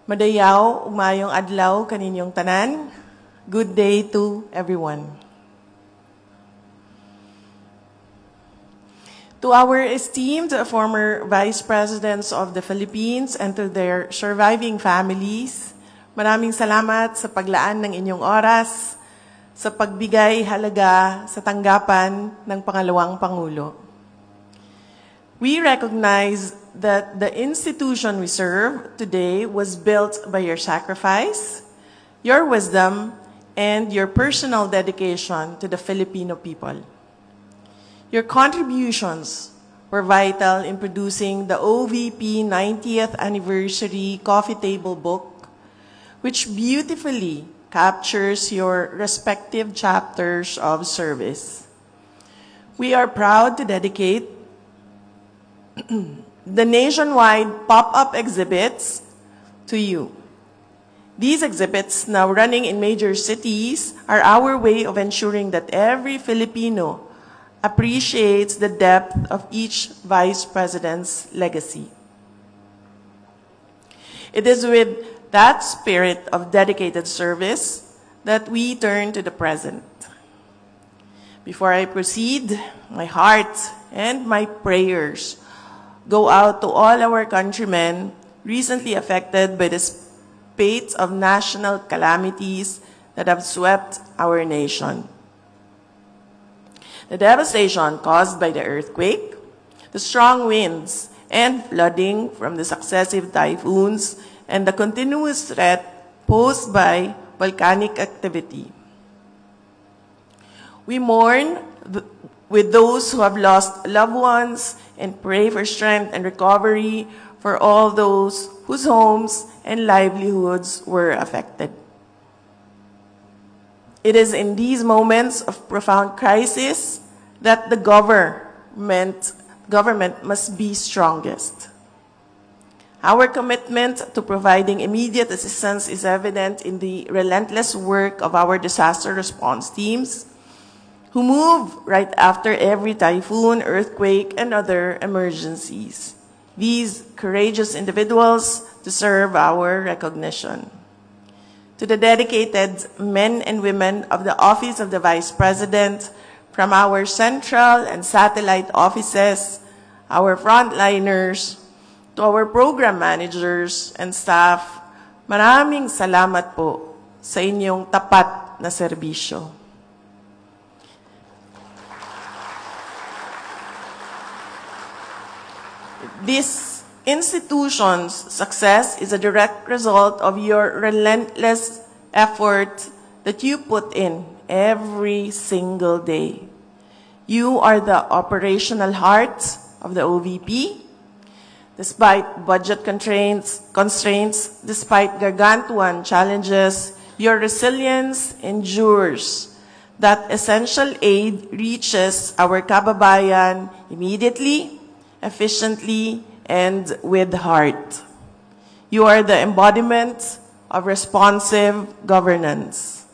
Madayaw, umayong adlaw kaninyong tanan. Good day to everyone. To our esteemed former Vice Presidents of the Philippines and to their surviving families, maraming salamat sa paglaan ng inyong oras, sa pagbigay halaga sa tanggapan ng pangalawang Pangulo. We recognize that the institution we serve today was built by your sacrifice, your wisdom, and your personal dedication to the Filipino people. Your contributions were vital in producing the OVP 90th Anniversary Coffee Table Book, which beautifully captures your respective chapters of service. We are proud to dedicate the nationwide pop-up exhibits to you. These exhibits, now running in major cities, are our way of ensuring that every Filipino appreciates the depth of each Vice President's legacy. It is with that spirit of dedicated service that we turn to the present. Before I proceed, my heart and my prayers go out to all our countrymen recently affected by the spate of national calamities that have swept our nation. The devastation caused by the earthquake, the strong winds, and flooding from the successive typhoons, and the continuous threat posed by volcanic activity. We mourn with those who have lost loved ones and pray for strength and recovery for all those whose homes and livelihoods were affected. It is in these moments of profound crisis that the government must be strongest. Our commitment to providing immediate assistance is evident in the relentless work of our disaster response teams, who move right after every typhoon, earthquake, and other emergencies. These courageous individuals deserve our recognition. To the dedicated men and women of the Office of the Vice President, from our central and satellite offices, our frontliners, to our program managers and staff, maraming salamat po sa inyong tapat na serbisyo. This institution's success is a direct result of your relentless effort that you put in every single day. You are the operational heart of the OVP. Despite budget constraints, despite gargantuan challenges, your resilience endures. That essential aid reaches our kababayan immediately, efficiently, and with heart. You are the embodiment of responsive governance.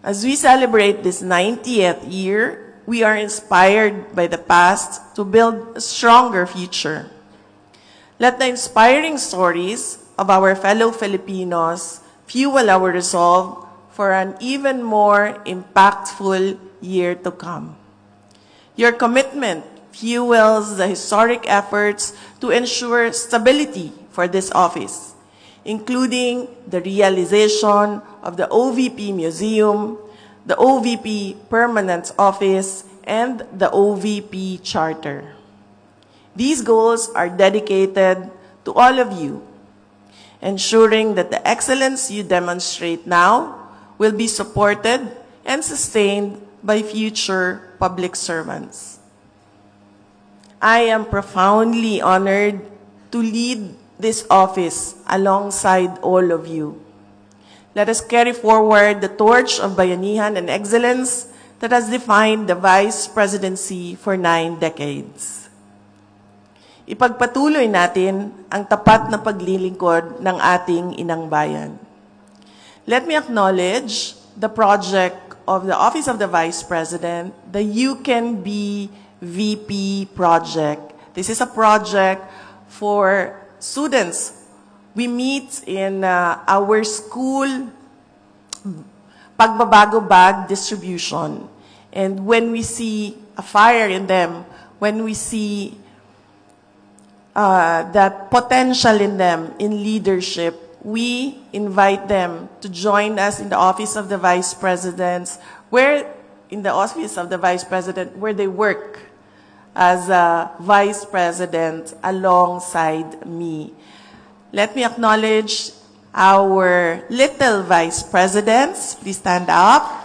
As we celebrate this 90th year, we are inspired by the past to build a stronger future. Let the inspiring stories of our fellow Filipinos fuel our resolve for an even more impactful year to come. Your commitment fuels the historic efforts to ensure stability for this office, including the realization of the OVP Museum, the OVP Permanent Office, and the OVP Charter. These goals are dedicated to all of you, ensuring that the excellence you demonstrate now will be supported and sustained by future public servants. I am profoundly honored to lead this office alongside all of you. Let us carry forward the torch of bayanihan and excellence that has defined the Vice Presidency for 9 decades. Ipagpatuloy natin ang tapat na paglilingkod ng ating inang bayan. Let me acknowledge the project of the Office of the Vice President, the You Can Be VP project. This is a project for students We meet in our school pagbabago bag distribution. And when we see a fire in them, when we see that potential in them in leadership, we invite them to join us in the Office of the Vice Presidents, where they work as a Vice President alongside me. Let me acknowledge our little Vice Presidents. Please stand up.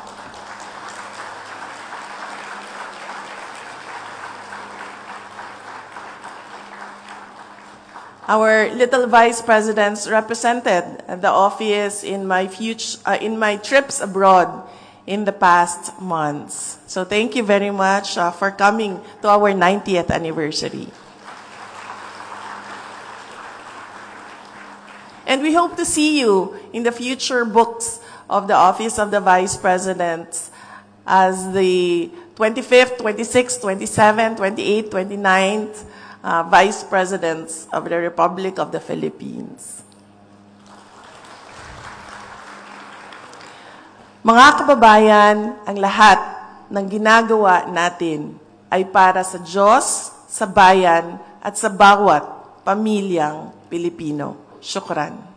Our little Vice Presidents represented the office in my trips abroad in the past months. So thank you very much for coming to our 90th anniversary. And we hope to see you in the future books of the Office of the Vice President as the 25th, 26th, 27th, 28th, 29th Vice Presidents of the Republic of the Philippines. Mga kababayan, ang lahat ng ginagawa natin ay para sa Diyos, sa bayan, at sa bawat pamilyang Pilipino. Shukran.